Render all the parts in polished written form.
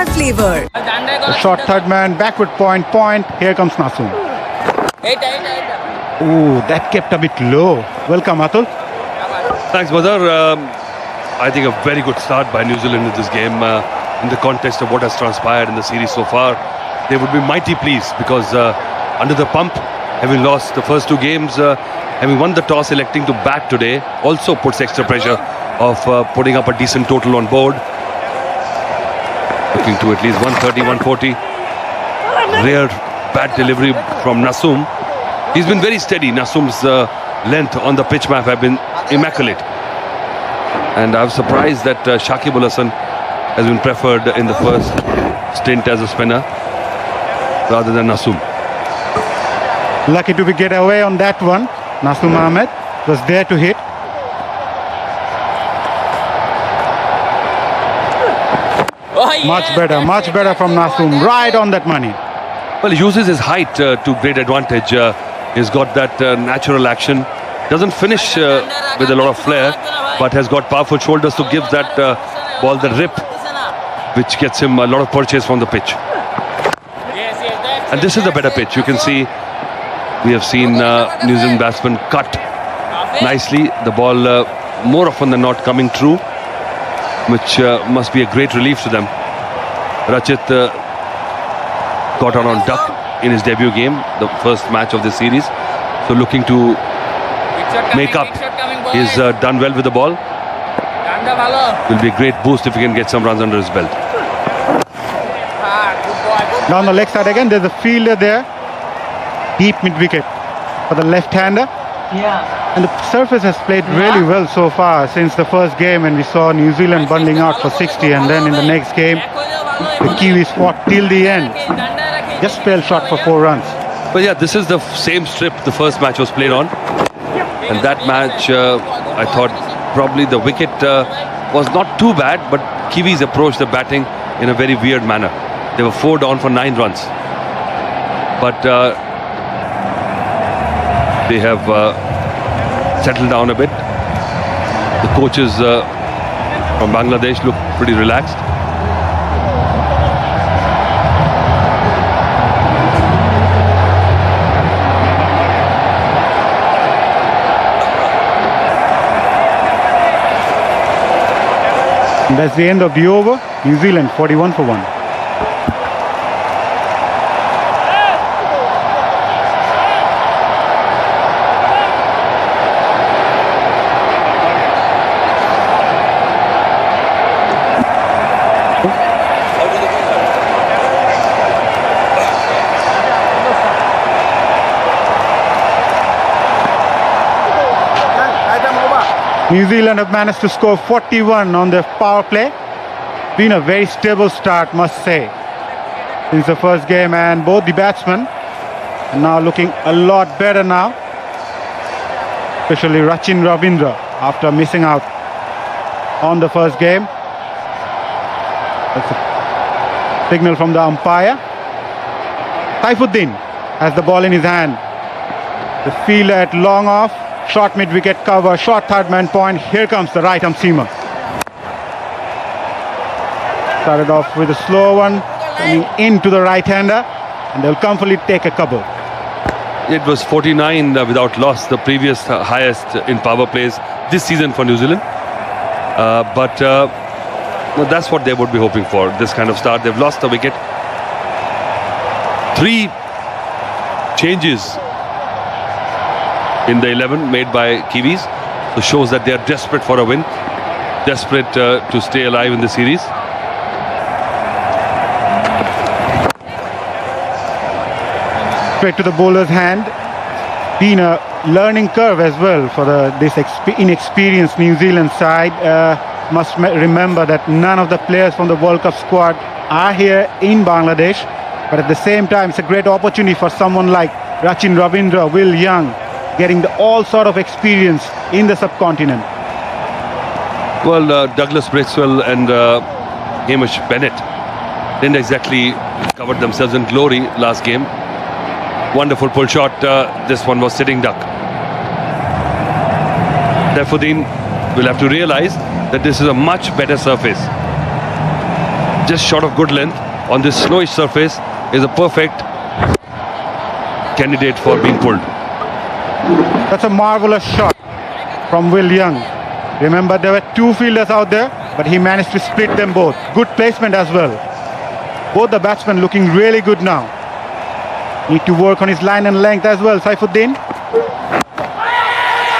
Dosa flavor. The short third man, backward point. Here comes Nasum. Oh, that kept a bit low. Welcome, Atul. Thanks, Madhur. I think a very good start by New Zealand in this game. In the context of what has transpired in the series so far, they would be mighty pleased because under the pump, having lost the first two games, having won the toss, electing to bat today also puts extra pressure of putting up a decent total on board. Looking to at least 130, 140. Rare bat delivery from Nasum. He's been very steady. Nasum's length on the pitch map have been immaculate. And I'm surprised that Shakib Ul Hasan has been preferred in the first stint as a spinner rather than Nasum. Lucky to get away on that one. Nasum Ahmed was there to hit. Much better from Nasum. Right on that money. Well, he uses his height to great advantage. He's got that natural action. Doesn't finish with a lot of flair, but has got powerful shoulders to give that ball the rip, which gets him a lot of purchase from the pitch. And this is the better pitch. You can see we have seen New Zealand batsmen cut nicely. The ball more often than not coming true, which must be a great relief to them. Rachit got out on duck in his debut game, the first match of the series. So looking to make up. He's done well with the ball. Will be a great boost if he can get some runs under his belt. Down the leg side again, there's a fielder there. Deep mid-wicket for the left-hander. And the surface has played really well so far since the first game when we saw New Zealand bundling out for 60, and then in the next game the Kiwis fought till the end. Just fell short for 4 runs. But yeah, this is the same strip the first match was played on. And that match, I thought probably the wicket was not too bad, but Kiwis approached the batting in a very weird manner. They were 4 down for 9 runs. But they have settled down a bit. The coaches from Bangladesh look pretty relaxed. And that's the end of the over. New Zealand 41 for 1. New Zealand have managed to score 41 on their power play. Been a very stable start, must say, since the first game, and both the batsmen are now looking a lot better now, especially Rachin Ravindra after missing out on the first game. That's a signal from the umpire. Saifuddin has the ball in his hand. The fielder at long off. Short mid-wicket cover, short third man point. Here comes the right arm seamer. Started off with a slow one, coming into the right-hander, and they'll comfortably take a couple. It was 49 without loss, the previous highest in power plays this season for New Zealand. But that's what they would be hoping for, this kind of start. They've lost the wicket. 3 changes in the 11 made by Kiwis. So shows that they are desperate for a win, desperate to stay alive in the series. Straight to the bowler's hand. Been a learning curve as well for this inexperienced New Zealand side. Must remember that none of the players from the World Cup squad are here in Bangladesh, but at the same time it's a great opportunity for someone like Rachin Ravindra, Will Young, getting all sort of experience in the subcontinent. Well, Douglas Bracewell and Hamish Bennett didn't exactly cover themselves in glory last game. Wonderful pull shot. This one was sitting duck. Saifuddin will have to realize that this is a much better surface. just short of good length on this slowish surface, is a perfect candidate for being pulled. That's a marvelous shot from Will Young. Remember, there were two fielders out there, but he managed to split them both. Good placement as well. Both the batsmen looking really good now. Need to work on his line and length as well, Saifuddin.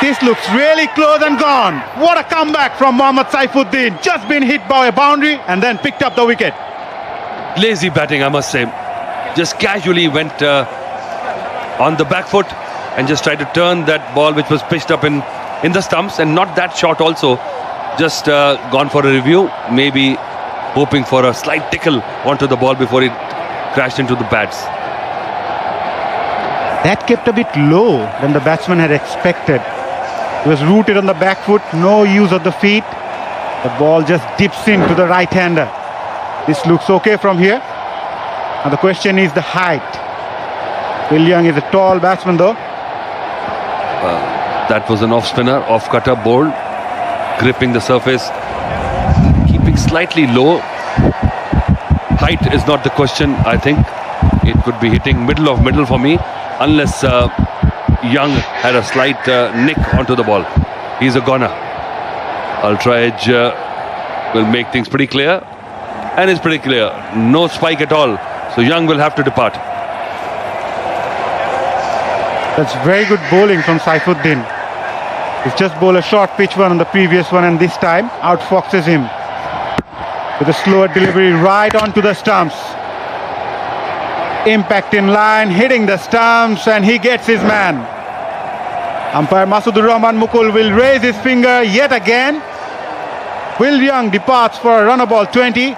This looks really close and gone. What a comeback from Mohammad Saifuddin. Just been hit by a boundary and then picked up the wicket. Lazy batting, I must say. Just casually went on the back foot and just tried to turn that ball which was pitched up in the stumps, and not that short also. Just gone for a review, maybe hoping for a slight tickle onto the ball before it crashed into the pads. That kept a bit low than the batsman had expected. He was rooted on the back foot, no use of the feet. The ball just dips into the right-hander. This looks okay from here. Now the question is the height. Will Young is a tall batsman though. That was an off-spinner, off-cutter, bowled, gripping the surface, keeping slightly low. Height is not the question, I think. It could be hitting middle for me, unless Young had a slight nick onto the ball. He's a goner. Ultra edge will make things pretty clear, and it's pretty clear. No spike at all, so Young will have to depart. That's very good bowling from Saifuddin. He's just bowled a short pitch one on the previous one, and this time outfoxes him with a slower delivery right onto the stumps. Impact in line, hitting the stumps, and he gets his man. Umpire Masudur Rahman Mukul will raise his finger yet again. Will Young departs for a runner ball 20.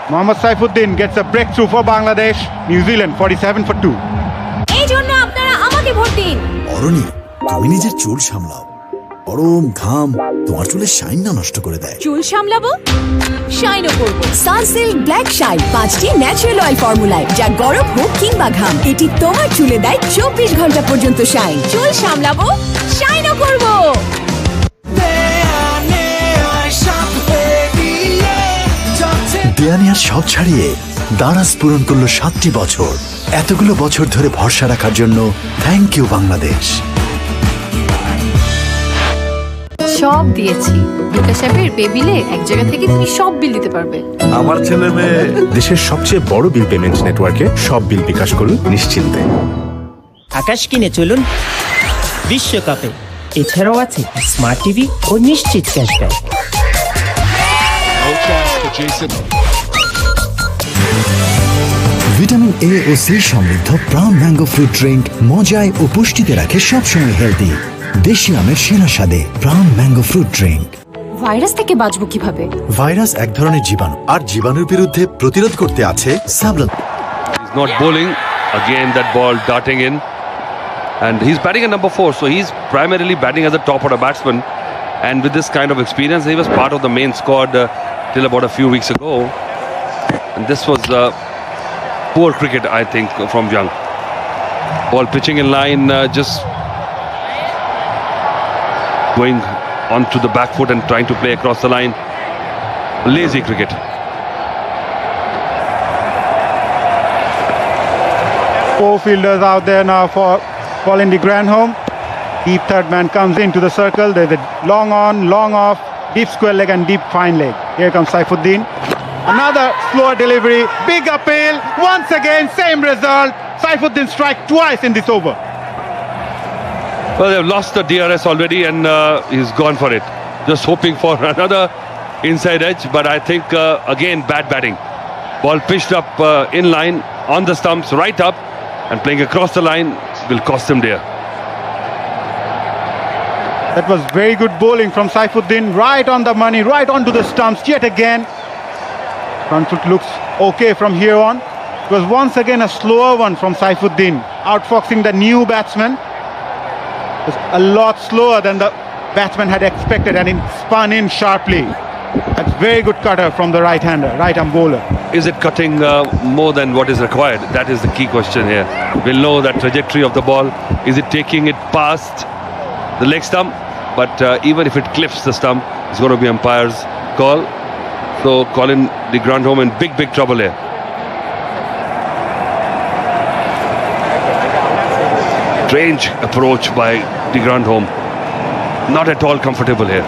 Mohammad Saifuddin gets a breakthrough for Bangladesh. New Zealand 47 for 2. এই জন্য আপনারা আমাকে vote দিন। অরণি, তুমি নিজের চুল সামলাও। গরম ঘাম তোমার চুলের শাইন না নষ্ট করে দেয়। চুল সামলাবো, শাইনও করব। সানসিল্ক ব্ল্যাক শাইন 5টি ন্যাচারাল অয়েল ফর্মুলায়, যা গরম হোক কিংবা ঘাম, এটি তোমার চুলে দেয় 24 ঘন্টা পর্যন্ত শাইন। চুল সামলাবো, শাইনও করব। দেয়ানিয়ার শখ ছাড়িয়ে দারাজ পূরণ করলো 7টি বছর। এতগুলো বছর ধরে ভরসা রাখার জন্য থ্যাংক ইউ বাংলাদেশ। সব দিয়েছি। লুকা সাহেবের পে বিলে এক জায়গা থেকে তুমি সব বিল দিতে পারবে। আমার ছেলে মেয়ে দেশের সবচেয়ে বড় বিল পেমেন্ট নেটওয়ার্কে সব বিল বিকাশ করুন নিশ্চিন্তে। আকাশ কিনে চলুন বিশ্বকাপে। এছাড়াও আছে স্মার্ট টিভি ও নিশ্চিত ক্যাশব্যাক। ভিটামিন এ ও সি সমৃদ্ধ প্রাউন ম্যাঙ্গো ফ্রুট ড্রিঙ্ক মজায় ও পুষ্টিতে রাখে সবসময় হেলদি। দেশি আমের সেরা স্বাদে প্রাউন ম্যাঙ্গো ফ্রুট ড্রিঙ্ক। ভাইরাস থেকে বাঁচবো কিভাবে? ভাইরাস এক ধরনের জীবাণু, আর জীবাণুর বিরুদ্ধে প্রতিরোধ করতে আছে সাবলন। He's not bowling. Again, that ball darting in. And he's batting at number 4, so he's primarily batting as a top order batsman. And with this kind of experience, he was part of the main squad till about a few weeks ago. And this was poor cricket, I think, from Young. Ball pitching in line, just going onto the back foot and trying to play across the line. Lazy cricket. Four fielders out there now for Colin de Granholm. Deep third man comes into the circle. There's a long on, long off, deep square leg and deep fine leg. Here comes Saifuddin. Another slower delivery, big appeal. Once again, same result. Saifuddin strike twice in this over. Well, they've lost the DRS already, and he's gone for it. Just hoping for another inside edge, but I think, again, bad batting. Ball pitched up in line, on the stumps, right up, and playing across the line will cost him dear. That was very good bowling from Saifuddin. Right on the money, right onto the stumps yet again. Front foot looks okay from here on. It was once again a slower one from Saifuddin, outfoxing the new batsman. It was a lot slower than the batsman had expected, and it spun in sharply. That's very good cutter from the right-hander, right-arm bowler. Is it cutting more than what is required? That is the key question here. We'll know that trajectory of the ball. Is it taking it past the leg stump? But even if it clips the stump, it's going to be umpire's call. So Colin de Grandhomme in big trouble here. Strange approach by de Grandhomme. Not at all comfortable here.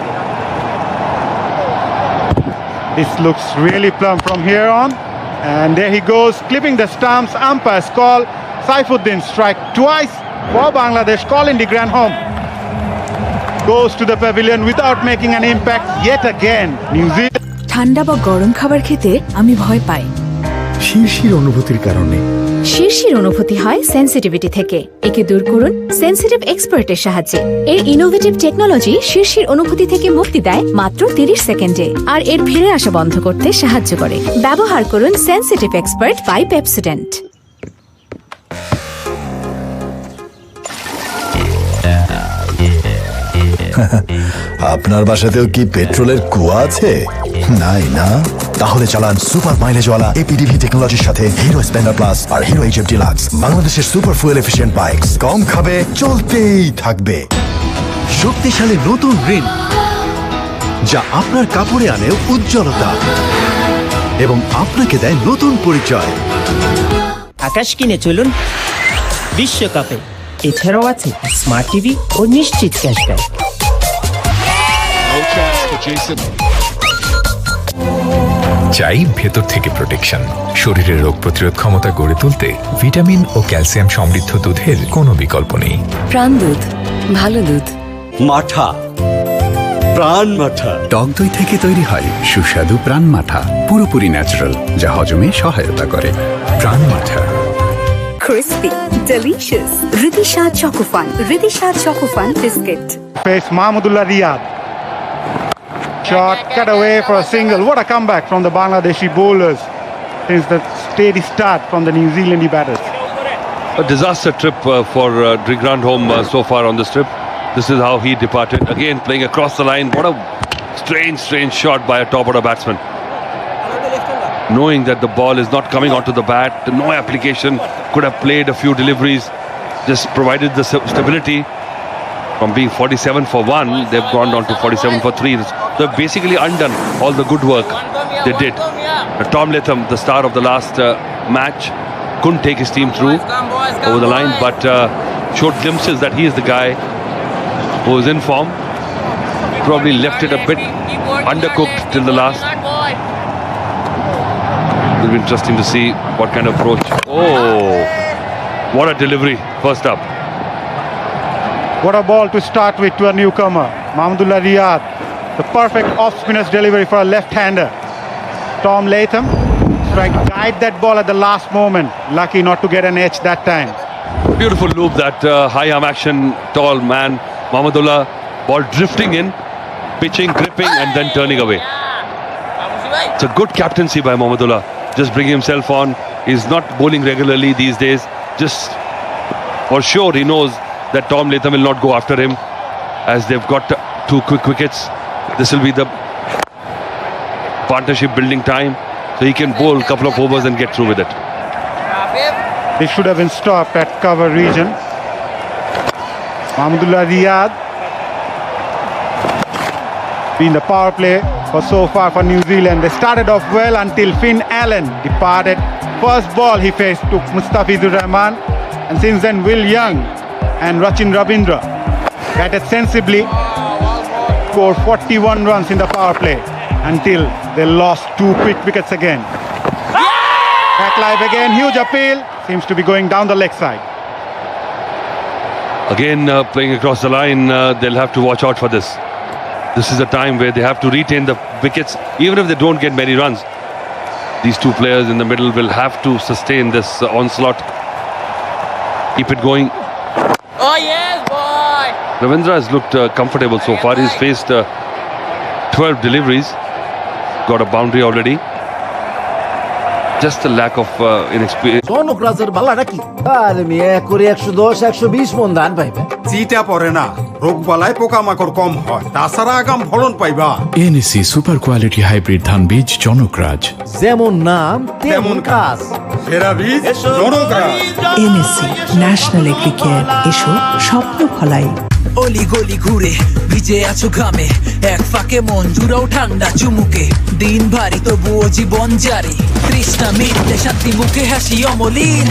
This looks really plumb from here on. And there he goes, clipping the stumps. Umpire's call. Saifuddin strike twice for Bangladesh. Colin de Grandhomme goes to the pavilion without making an impact yet again. New Zealand. ঠান্ডা বা গরম খাবার খেতে আমি ভয় পাই। শিরশির অনুভূতির কারণে শিরশির অনুভূতি হয় সেনসিটিভিটি থেকে। একে দূর করুন সেনসিটিভ এক্সপার্টের সাহায্যে। এর ইনোভেটিভ টেকনোলজি শিরশির অনুভূতি থেকে মুক্তি দেয় মাত্র 30 সেকেন্ডে আর এর ফিরে আসা বন্ধ করতে সাহায্য করে। ব্যবহার করুন সেনসিটিভ এক্সপার্ট বাই পেপসোডেন্ট। আপনার বাসাতেও কি পেট্রোলের কুয়া আছে? নাই না? তাহলে চালান সুপার মাইলেজওয়ালা এপিডিভি টেকনোলজির সাথে হিরো স্প্লেন্ডার প্লাস আর হিরো এইচএফ ডিলাক্স, বাংলাদেশের সুপার ফুয়েল এফিশিয়েন্ট বাইকস। কম খাবে, চলতেই থাকবে। শক্তিশালী নতুন রিন যা আপনার কাপড়ে আনে উজ্জ্বলতা এবং আপনাকে দেয় নতুন পরিচয়। আকাশ কিনে চলুন বিশ্বকাপে। এছাড়াও আছে স্মার্ট টিভি ও নিশ্চিত ক্যাশব্যাক। চাই ভেতর থেকে প্রোটেকশন, শরীরের রোগ প্রতিরোধ ক্ষমতা গড়ে তুলতে ভিটামিন ও ক্যালসিয়াম সমৃদ্ধ দুধের কোনো বিকল্প নেই। প্রাণ দুধ, ভালো দুধ। মাঠা, প্রাণ মাঠা। টক দই থেকে তৈরি হয় সুস্বাদু প্রাণ মাঠা, পুরোপুরি ন্যাচারাল, যা হজমে সহায়তা করে। প্রাণ মাঠা। Crispy, delicious. Ridisha Chocofun. Ridisha Chocofun biscuit. Face Mahmudullah Riyad. Shot cut away for a single. What a comeback from the Bangladeshi bowlers since the steady start from the New Zealand batters. A disaster trip for de Grandhomme so far on this trip. This is how he departed. Again playing across the line. What a strange shot by a top order batsman. Knowing that the ball is not coming onto the bat, no application, could have played a few deliveries, just provided the stability. From being 47 for 1, they've gone down to 47 for 3. They've basically undone all the good work they did. Tom Latham, the star of the last match, couldn't take his team through over the line, but showed glimpses that he is the guy who is in form. Probably left it a bit undercooked till the last. It'll be interesting to see what kind of approach. Oh, what a delivery first up. What a ball to start with to a newcomer. Mahmudullah Riyad, the perfect off-spinner's delivery for a left-hander. Tom Latham trying to guide that ball at the last moment. Lucky not to get an edge that time. Beautiful loop, that high arm action, tall man. Mahmudullah, ball drifting in, pitching, gripping and then turning away. It's a good captaincy by Mahmudullah. Just bringing himself on. He's not bowling regularly these days. Just for sure he knows that Tom Latham will not go after him, as they've got 2 quick wickets. This will be the partnership building time, so he can bowl a couple of overs and get through with it. This should have been stopped at cover region. Mahmudullah Riyad been the power play for so far for New Zealand. They started off well until Finn Allen departed. First ball he faced took Mustafizur Rahman, and since then Will Young and Rachin Ravindra batted sensibly, scored 41 runs in the power play until they lost 2 quick wickets again. Back live again, huge appeal, seems to be going down the leg side. Again playing across the line, they'll have to watch out for this. This is a time where they have to retain the wickets, even if they don't get many runs. These 2 players in the middle will have to sustain this onslaught. Keep it going. Oh yes, boy! Ravindra has looked comfortable so far. He's faced 12 deliveries, got a boundary already. Just a lack of inexperience. জনপ্রাজের বালাটা কি? আরে মিয়া করে 110 120 মন ধান পাইবে। চিটা পড়ে না, রোগ বালাই পোকামাকড় কম হয়, তাছাড়া আগাম ফলন পাইবা। এনএসি সুপার কোয়ালিটি হাইব্রিড ধান বীজ জনকরাজ। যেমন নাম তেমন কাজ। সেরা বীজ জনকরাজ। এনএসি ন্যাশনাল এগ্রিকেয়ার, এসো স্বপ্ন ফলাই। অলি গলি ঘুরে ভিজে আছো ঘামে, এক ফাঁকে মন জুড়াও ঠান্ডা চুমুকে। দিন ভারী তবুও জীবন জারি, তৃষ্ণা মিটলে শান্তি মুখে হাসি অমলিন।